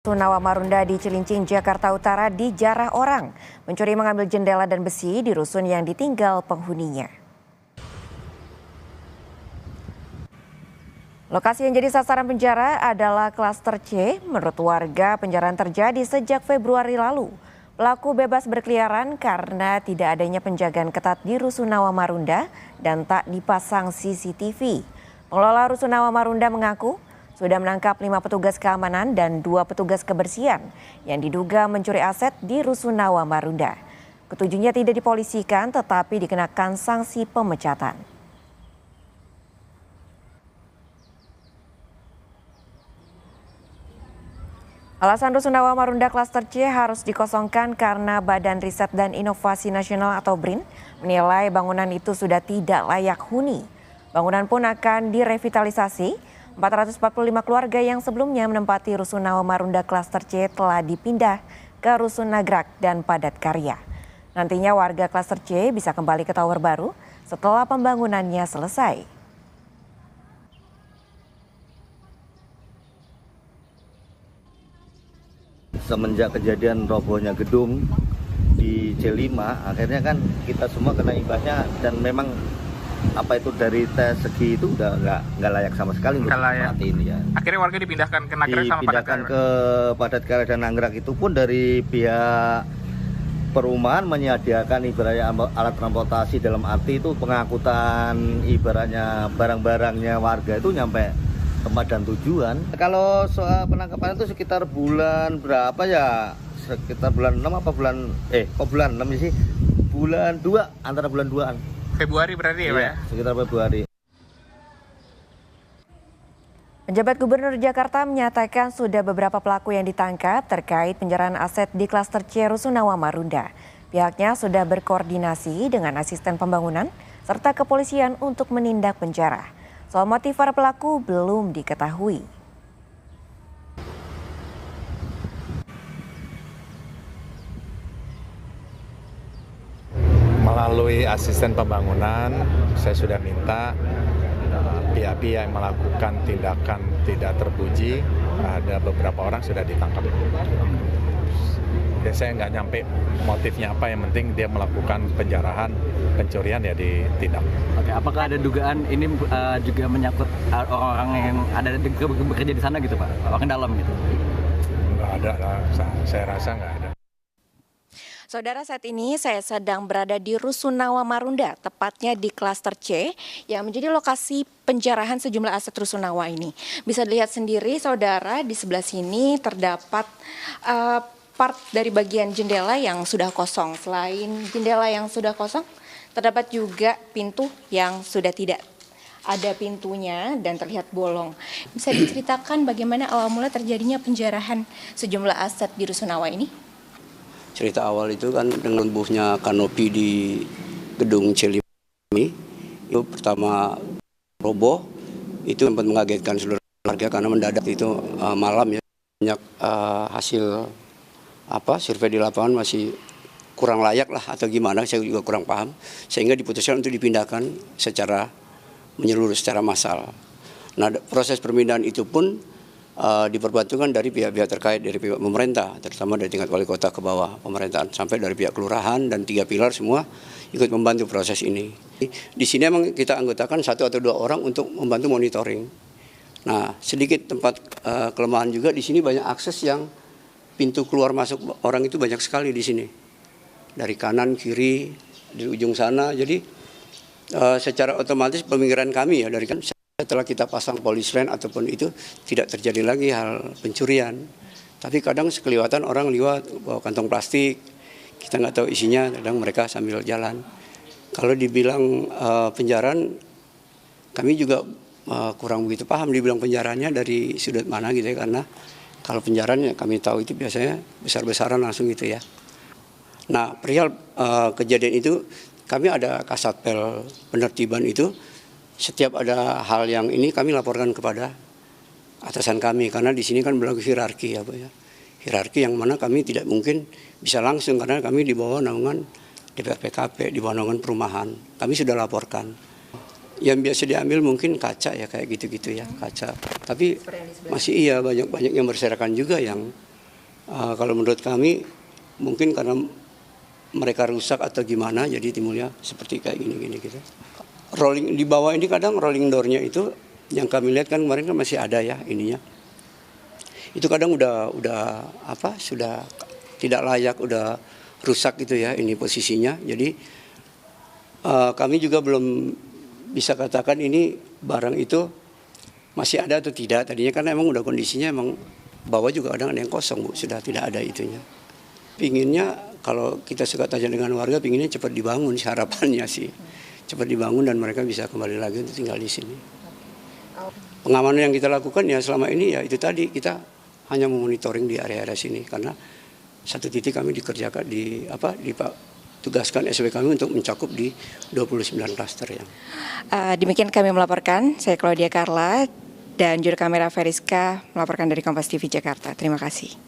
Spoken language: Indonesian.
Rusunawa Marunda di Cilincing, Jakarta Utara dijarah orang. Mencuri mengambil jendela dan besi di rusun yang ditinggal penghuninya. Lokasi yang jadi sasaran penjara adalah klaster C. Menurut warga, penjaraan terjadi sejak Februari lalu. Pelaku bebas berkeliaran karena tidak adanya penjagaan ketat di Rusunawa Marunda dan tak dipasang CCTV. Pengelola Rusunawa Marunda mengaku sudah menangkap 5 petugas keamanan dan 2 petugas kebersihan yang diduga mencuri aset di Rusunawa Marunda. Ketujuhnya tidak dipolisikan tetapi dikenakan sanksi pemecatan. Alasan Rusunawa Marunda Klaster C harus dikosongkan karena Badan Riset dan Inovasi Nasional atau BRIN menilai bangunan itu sudah tidak layak huni. Bangunan pun akan direvitalisasi. 445 keluarga yang sebelumnya menempati Rusunawa Marunda Klaster C telah dipindah ke Rusun Nagrak dan Padat Karya. Nantinya warga Klaster C bisa kembali ke tower baru setelah pembangunannya selesai. Semenjak kejadian robohnya gedung di C5, akhirnya kan kita semua kena imbasnya dan memang apa itu dari tes segi itu udah nggak layak sama sekali untuk tempat ini ya. Akhirnya warga dipindahkan ke Nagrak sama Padat Karya. Dipindahkan ke Padat Karya dan Nagrak itu pun dari pihak perumahan menyediakan ibaratnya alat transportasi dalam arti itu pengangkutan ibaratnya barang-barangnya warga itu nyampe tempat dan tujuan. Kalau soal penangkapan itu sekitar bulan berapa ya? Sekitar bulan 6 apa bulan 6 sih? Bulan 2, antara bulan 2-an. Februari berarti ya, Pak ya? Sekitar Februari. Penjabat Gubernur Jakarta menyatakan sudah beberapa pelaku yang ditangkap terkait penjaraan aset di Klaster C Rusunawa Marunda. Pihaknya sudah berkoordinasi dengan asisten pembangunan serta kepolisian untuk menindak penjara. Soal motif para pelaku belum diketahui. Melalui asisten pembangunan, saya sudah minta pihak-pihak yang melakukan tindakan tidak terpuji, ada beberapa orang sudah ditangkap. Ya, saya nggak nyampe motifnya apa, yang penting dia melakukan penjarahan, pencurian ya ditindak. Oke, apakah ada dugaan ini juga menyangkut orang-orang yang ada bekerja di sana gitu Pak, orang dalam gitu? Nggak ada lah, saya rasa nggak ada. Saudara, saat ini saya sedang berada di Rusunawa Marunda, tepatnya di Klaster C yang menjadi lokasi penjarahan sejumlah aset Rusunawa ini. Bisa dilihat sendiri, saudara, di sebelah sini terdapat part dari bagian jendela yang sudah kosong. Selain jendela yang sudah kosong, terdapat juga pintu yang sudah tidak ada pintunya dan terlihat bolong. Bisa diceritakan bagaimana awal mula terjadinya penjarahan sejumlah aset di Rusunawa ini? Cerita awal itu kan dengan rubuhnya kanopi di gedung C5 ini, itu pertama roboh, itu sempat mengagetkan seluruh warga karena mendadak itu malam ya, banyak hasil survei di lapangan masih kurang layak lah atau gimana, saya juga kurang paham, sehingga diputuskan untuk dipindahkan secara menyeluruh, secara massal. Nah, proses perpindahan itu pun diperbantukan dari pihak-pihak terkait, dari pihak pemerintah, terutama dari tingkat wali kota ke bawah pemerintahan, sampai dari pihak kelurahan dan 3 pilar semua ikut membantu proses ini. Di sini memang kita anggotakan 1 atau 2 orang untuk membantu monitoring. Nah, sedikit tempat kelemahan juga di sini, banyak akses yang pintu keluar masuk orang itu banyak sekali di sini. Dari kanan, kiri, di ujung sana. Jadi secara otomatis pemikiran kami ya dari kan setelah kita pasang polis line ataupun itu tidak terjadi lagi hal pencurian. Tapi kadang sekeliwatan orang lewat bawa kantong plastik, kita nggak tahu isinya, kadang mereka sambil jalan. Kalau dibilang penjaraan, kami juga kurang begitu paham dibilang penjaranya dari sudut mana gitu ya, karena kalau penjaraan ya kami tahu itu biasanya besar-besaran langsung gitu ya. Nah, perihal kejadian itu kami ada Kasatpel penertiban itu. Setiap ada hal yang ini kami laporkan kepada atasan kami, karena di sini kan berlaku hierarki ya Pak ya. Hierarki yang mana kami tidak mungkin bisa langsung karena kami di bawah naungan DPRPKP, di bawah naungan perumahan. Kami sudah laporkan. Yang biasa diambil mungkin kaca ya, kayak gitu-gitu ya, kaca. Tapi masih banyak yang berserakan juga yang Kalau menurut kami mungkin karena mereka rusak atau gimana, jadi timbulnya seperti kayak gini-gini gitu. Rolling di bawah ini kadang rolling door-nya itu yang kami lihat kan kemarin kan masih ada ya ininya. Itu kadang udah sudah tidak layak, udah rusak gitu ya ini posisinya. Jadi kami juga belum bisa katakan ini barang itu masih ada atau tidak. Tadinya karena emang udah kondisinya emang bawah juga kadang ada yang kosong Bu, sudah tidak ada itunya. Pinginnya kalau kita suka tanya dengan warga, pinginnya cepat dibangun, harapannya sih cepat dibangun dan mereka bisa kembali lagi untuk tinggal di sini. Pengamanan yang kita lakukan ya selama ini ya itu tadi, kita hanya memonitoring di area-area sini karena satu titik kami dikerjakan tugaskan SW kami untuk mencakup di 29 klaster yang. Demikian kami melaporkan, saya Claudia Carla dan juru kamera Feriska melaporkan dari Kompas TV Jakarta. Terima kasih.